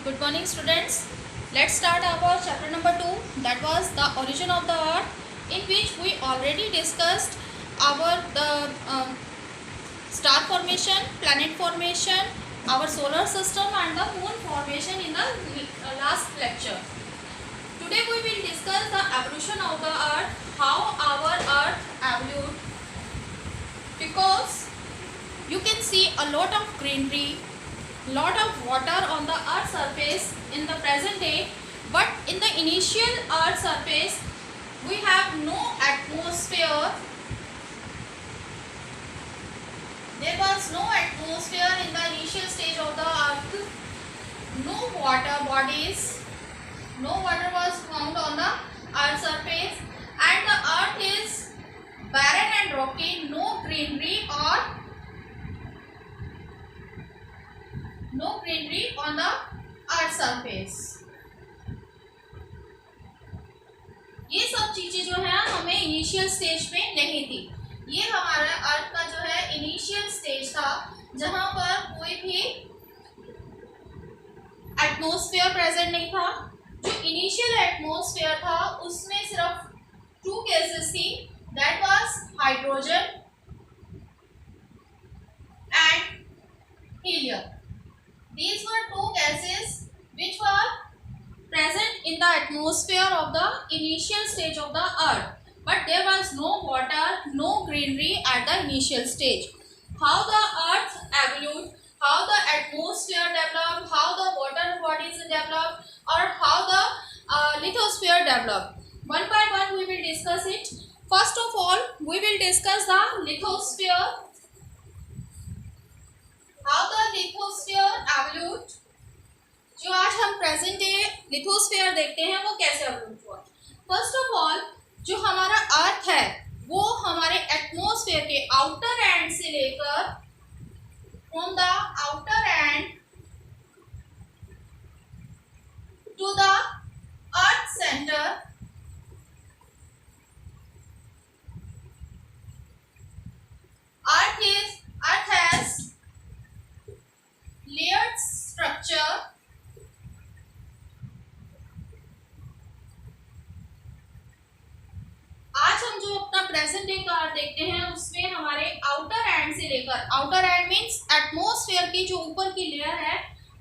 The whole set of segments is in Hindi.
Good morning, students. Let's start our chapter number 2, that was the origin of the earth, in which we already discussed our star formation, planet formation, our solar system and the moon formation in the last lecture. Today we will discuss the evolution of the earth, how our earth evolved, because you can see a lot of greenery, lot of water on the earth surface in the present day, but in the initial earth surface we have no atmosphere. There was no atmosphere in the initial stage of the earth, no water bodies, no water was found on the earth surface, and the earth is barren and rocky, no greenery on the earth surface. ये सब चीजें जो है हमें इनिशियल स्टेज पे नहीं थी. ये हमारा अर्थ का जो है इनिशियल स्टेज था, जहां पर कोई भी एटमॉस्फेयर प्रेजेंट नहीं था. जो इनिशियल एटमॉस्फेयर था उसमें सिर्फ 2 गैसेस थी, that was hydrogen and helium. These were 2 gases which were present in the atmosphere of the initial stage of the earth, but there was no water, no greenery at the initial stage. How the earth evolved, how the atmosphere developed, how the water bodies developed, or how the lithosphere developed, one by one we will discuss it. First of all, we will discuss the lithosphere. How the lithosphere evolved. जो आज हम प्रेजेंट डे लिथोस्फीयर देखते हैं वो कैसे एवोल्व हुआ. फर्स्ट ऑफ ऑल, जो हमारा अर्थ है वो हमारे एटमॉस्फेयर के आउटर एंड से लेकर, from the outer end to the earth centre, earth has layered structure. आज हम जो अपना प्रेजेंट डे का अर्थ देखते हैं उसमें हमारे आउटर एंड से लेकर, आउटर एंड मींस एटमॉस्फेयर की जो ऊपर की लेयर है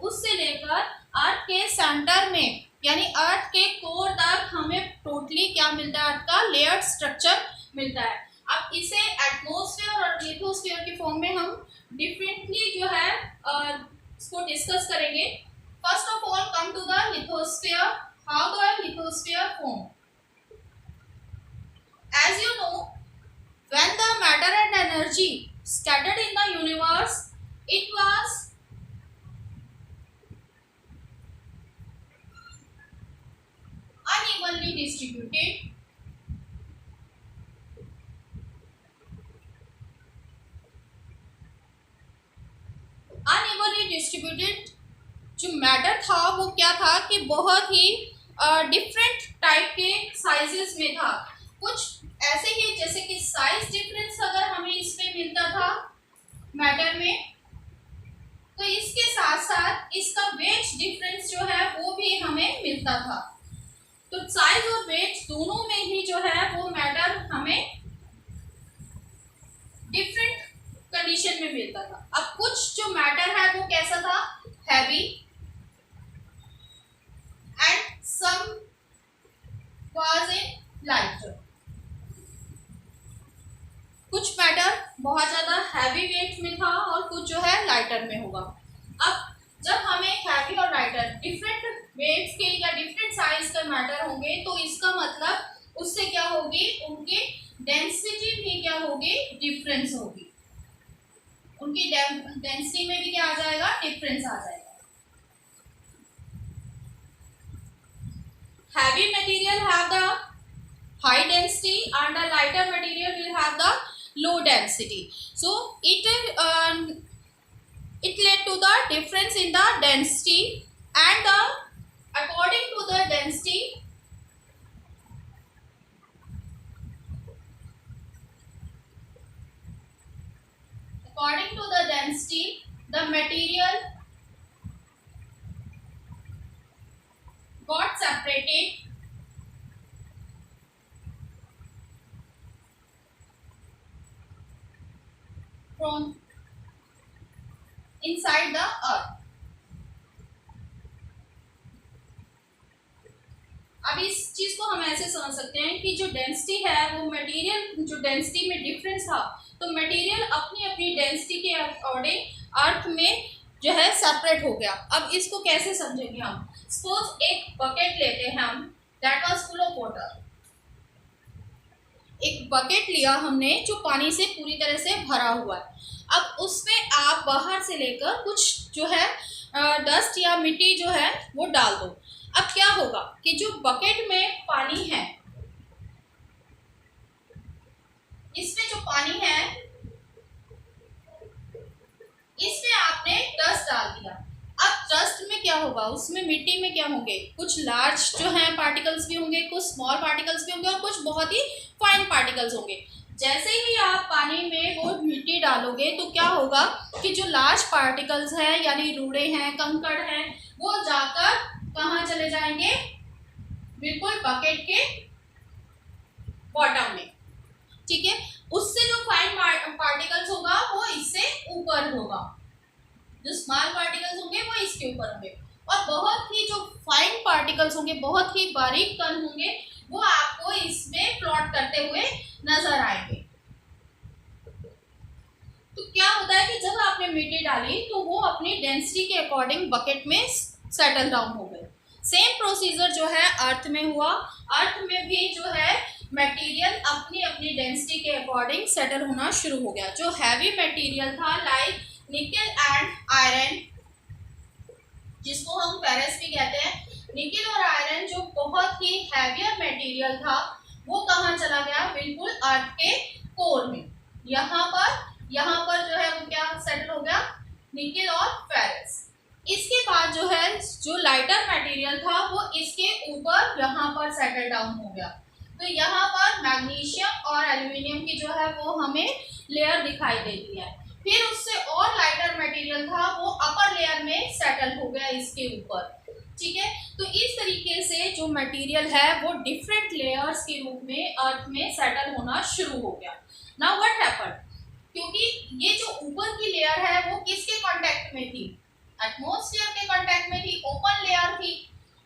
उससे लेकर अर्थ के सेंटर में यानी अर्थ के कोर तक हमें टोटली क्या मिलता है, अर्थ का लेयर्ड स्ट्रक्चर मिलता है. अब इसे एटमॉस्फेयर और लिथोस्फीयर के फॉर्म में हम डिफरेंटली जो है इसको डिस्कस करेंगे. First of all come to the lithosphere. How the lithosphere form. As you know, when the matter and energy scattered in the universe, it was unevenly distributed. Unevenly distributed जो मैटर था वो क्या था कि बहुत ही डिफरेंट टाइप के साइजेस में था. कुछ ऐसे ही जैसे कि साइज डिफरेंस अगर हमें इसमें मिलता था मैटर में, तो इसके साथ साथ इसका वेट डिफरेंस जो है वो भी हमें मिलता था. तो साइज और वेट दोनों में ही जो है वो मैटर हमें डिफरेंट कंडीशन में मिलता था. अब कुछ जो मैटर है वो कैसा था, heavy, and some was in lighter. कुछ मैटर बहुत ज्यादा हैवी वेट में था और कुछ जो है लाइटर में होगा. अब जब हमें हैवी और लाइटर डिफरेंट वेट्स के या डिफरेंट साइज का मैटर होंगे तो इसका मतलब उससे क्या होगी, उनकी डेंसिटी भी क्या होगी, डिफरेंस होगी. उनकी डेंसिटी में भी क्या आ जाएगा, डिफरेंस आ जाएगा. Heavy material have the high density and the lighter material will have the low density. So it led to the difference in the density, and according to the density the material got separated from inside the earth. अब इस चीज को हम ऐसे समझ सकते हैं कि जो डेंसिटी है वो मटेरियल जो डेंसिटी में डिफरेंस था, तो मटेरियल अपनी अपनी डेंसिटी के अकॉर्डिंग अर्थ में जो है सेपरेट हो गया। अब इसको कैसे समझेंगे हम? सपोज एक बकेट लेते हैं हम, that was full of water. एक बकेट लिया हमने जो पानी से पूरी तरह से भरा हुआ है। अब उसमें आप बाहर से लेकर कुछ जो है डस्ट या मिट्टी जो है वो डाल दो। अब क्या होगा कि जो बकेट में पानी है, इसमें जो पानी है इसमें आपने डस्ट डाल दिया। अब डस्ट में क्या होगा, उसमें मिट्टी में क्या होंगे, कुछ लार्ज जो है पार्टिकल्स भी होंगे, कुछ स्मॉल पार्टिकल्स भी होंगे और कुछ बहुत ही फाइन पार्टिकल्स होंगे। जैसे ही आप पानी में वो मिट्टी डालोगे तो क्या होगा कि जो लार्ज पार्टिकल्स हैं यानी रूड़े हैं, कंकड़ हैं, वो जाकर कहाँ चले जाएंगे, बिल्कुल बकेट के बॉटम में। ठीक है, उससे जो फाइन पार्टिकल्स होगा वो इससे ऊपर होगा, जो स्मॉल पार्टिकल्स होंगे वो इसके ऊपर होंगे, और बहुत ही जो फाइन पार्टिकल्स होंगे, बहुत ही बारीक कण होंगे, वो आपको इसमें प्लॉट करते हुए नजर आएंगे। तो क्या होता है कि जब आपने मिट्टी डाली तो वो अपनी डेंसिटी के अकॉर्डिंग बकेट में सेटल डाउन हो गए। सेम प्रोसीजर जो है अर्थ में हुआ। अर्थ में भी जो है मटेरियल अपनी अपनी डेंसिटी के अकॉर्डिंग सेटल होना शुरू हो गया। जो हैवी मटेरियल था लाइक निकल एंड आयरन, जिसको हम फेरस भी कहते हैं, निकल और आयरन जो बहुत ही हैवियर मटेरियल था वो कहाँ चला गया, बिल्कुल अर्थ के कोर में। यहाँ पर जो है वो क्या सेटल हो गया, निकल और फेरस। इसके बाद जो है जो लाइटर मटेरियल था वो इसके ऊपर यहाँ पर सेटल डाउन हो गया। तो यहाँ पर मैग्नीशियम और एल्यूमिनियम की जो है वो हमें लेयर दिखाई देती है। फिर उससे और लाइटर मटेरियल था वो अपर लेयर में सेटल हो गया इसके ऊपर। ठीक है, तो इस तरीके से जो मटेरियल है वो डिफरेंट लेयर्स के रूप में अर्थ में सेटल होना शुरू हो गया। नाउ व्हाट हैपेंड, क्योंकि ये जो ऊपर की लेयर है वो किसके कांटेक्ट में थी, एटमॉस्फेयर के कांटेक्ट में थी, ओपन लेयर थी।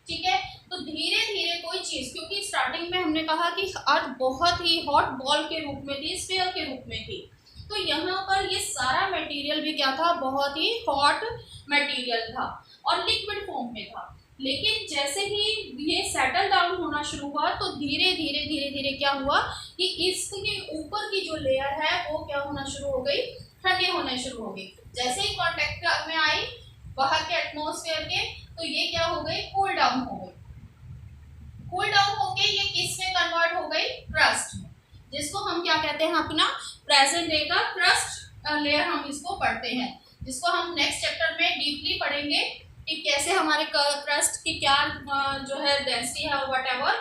ठीक है, तो धीरे धीरे कोई चीज, क्योंकि स्टार्टिंग में हमने कहा कि अर्थ बहुत ही हॉट बॉल के रूप में थी, स्फीयर के रूप में थी, तो यहाँ पर ये सारा मटेरियल भी क्या था, बहुत ही हॉट मटेरियल था और लिक्विड फॉर्म में था। लेकिन जैसे ही ये सेटल डाउन होना शुरू हुआ तो धीरे धीरे क्या हुआ कि इसके ऊपर की जो लेयर है वो क्या होना शुरू हो गई, ठंडी होने शुरू हो गई। जैसे ही कांटेक्ट में आई बाहर के एटमॉस्फेयर के, तो ये क्या हो गई, कूल डाउन हो गई। कूल डाउन होके ये किस में कन्वर्ट हो गई, क्रस्ट में, जिसको हम क्या कहते हैं, अपना प्रेजेंट डे का क्रस्ट लेयर हम इसको पढ़ते हैं, जिसको हम नेक्स्ट चैप्टर में डीपली पढ़ेंगे कि कैसे हमारे क्रस्ट की क्या जो है डेंसिटी है व्हाटएवर।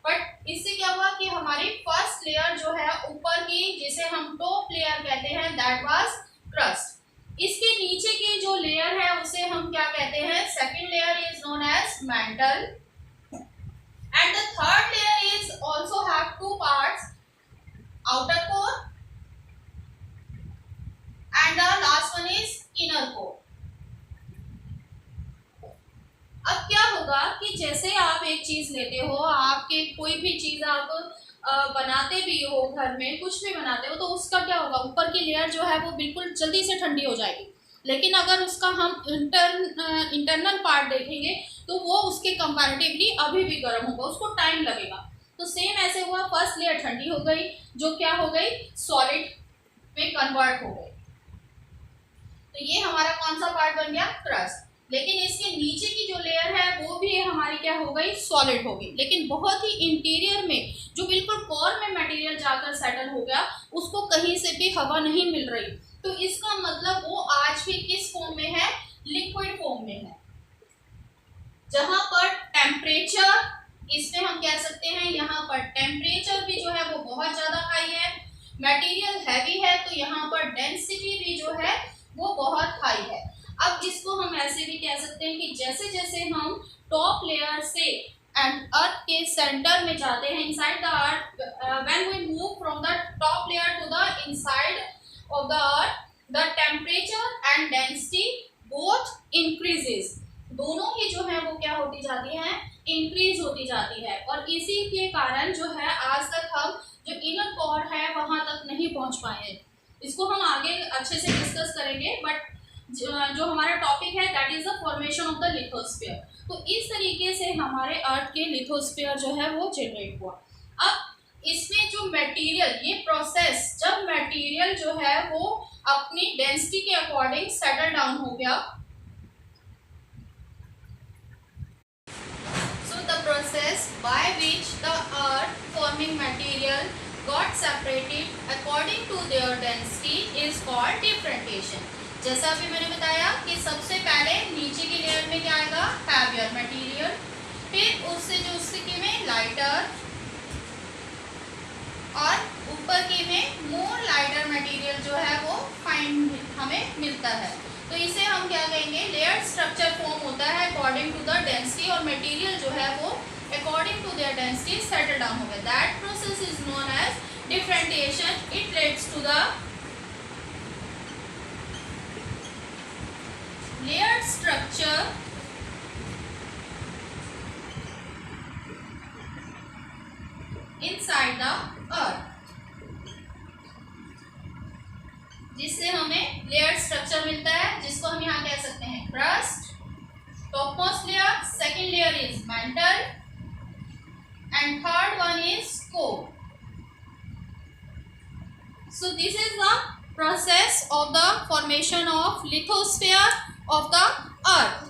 बट इससे क्या हुआ कि हमारी फर्स्ट लेयर जो है ऊपर की, जिसे हम टॉप लेयर कहते हैं, दैट वाज क्रस्ट। इसके नीचे की जो लेयर है उसे हम क्या कहते हैं, second layer is known as mantle, and the third layer is also have two parts, outer core and the last one is inner core. अब क्या होगा कि जैसे आप एक चीज लेते हो, आपके कोई भी चीज आप बनाते भी हो, घर में कुछ भी बनाते हो, तो उसका क्या होगा, ऊपर की लेयर जो है वो बिल्कुल जल्दी से ठंडी हो जाएगी। लेकिन अगर उसका हम इंटरनल पार्ट देखेंगे तो वो उसके कंपैरेटिवली अभी भी गर्म होगा, उसको टाइम लगेगा। तो सेम ऐसे हुआ, फर्स्ट लेयर ठंडी हो गई, जो क्या हो गई, सॉलिड में कन्वर्ट हो गई। तो ये हमारा कौन सा पार्ट बन गया, क्रस्ट। लेकिन इसके नीचे की जो लेयर है वो भी हमारी क्या हो गई, सॉलिड हो गई। लेकिन बहुत ही इंटीरियर में जो बिल्कुल कोर में मटेरियल जाकर सेटल हो गया, उसको कहीं से भी हवा नहीं मिल रही। तो इसका मतलब वो आज भी किस फॉर्म में है, लिक्विड फॉर्म में है, जहां पर टेम्परेचर, इसमें हम कह सकते हैं यहाँ पर टेम्परेचर भी जो है वो बहुत ज्यादा हाई है, मटेरियल हैवी है, तो यहाँ पर डेंसिटी भी जो है वो बहुत हाई है। अब इसको हम ऐसे भी कह सकते हैं कि जैसे जैसे हम टॉप लेयर से एंड अर्थ के सेंटर में जाते हैं, inside the earth, when we move from the top layer to the inside of the earth, the temperature and density both increases. दोनों ही जो है वो क्या होती जाती है, इंक्रीज होती जाती है। और इसी के कारण जो है आज तक हम जो इनर कोर है वहां तक नहीं पहुंच पाए हैं। इसको हम आगे अच्छे से डिस्कस करेंगे, बट जो हमारा टॉपिक है that is the formation of the lithosphere. तो इस तरीके से हमारे अर्थ के लिथोस्फीयर जो है वो जनरेट हुआ। अब इसमें जो मटेरियल, ये प्रोसेस जब मटेरियल जो है वो अपनी डेंसिटी के अकॉर्डिंग सेटल डाउन हो गया, so the process by which the earth forming material got separated according to their density is called differentiation। जैसा अभी मैंने बताया कि सबसे पहले नीचे की लेयर में क्या आएगा, हैवियर मटेरियल, फिर उससे जो स्थिति में लाइटर, और ऊपर की में मोर लाइटर मटेरियल जो है वो फाइन हमें मिलता है। तो इसे हम क्या कहेंगे, लेयर स्ट्रक्चर फॉर्म होता है अकॉर्डिंग टू द डेंसिटी, और मटेरियल जो है वो according to their density settle down हो गया। That process is known as differentiation. It leads to the layered structure inside the earth, जिससे हमें लेयर स्ट्रक्चर मिलता है, जिसको हम यहाँ कह सकते हैं crust, topmost layer, second layer is mantle, and third one is core. So this is the process of the formation of lithosphere of the earth.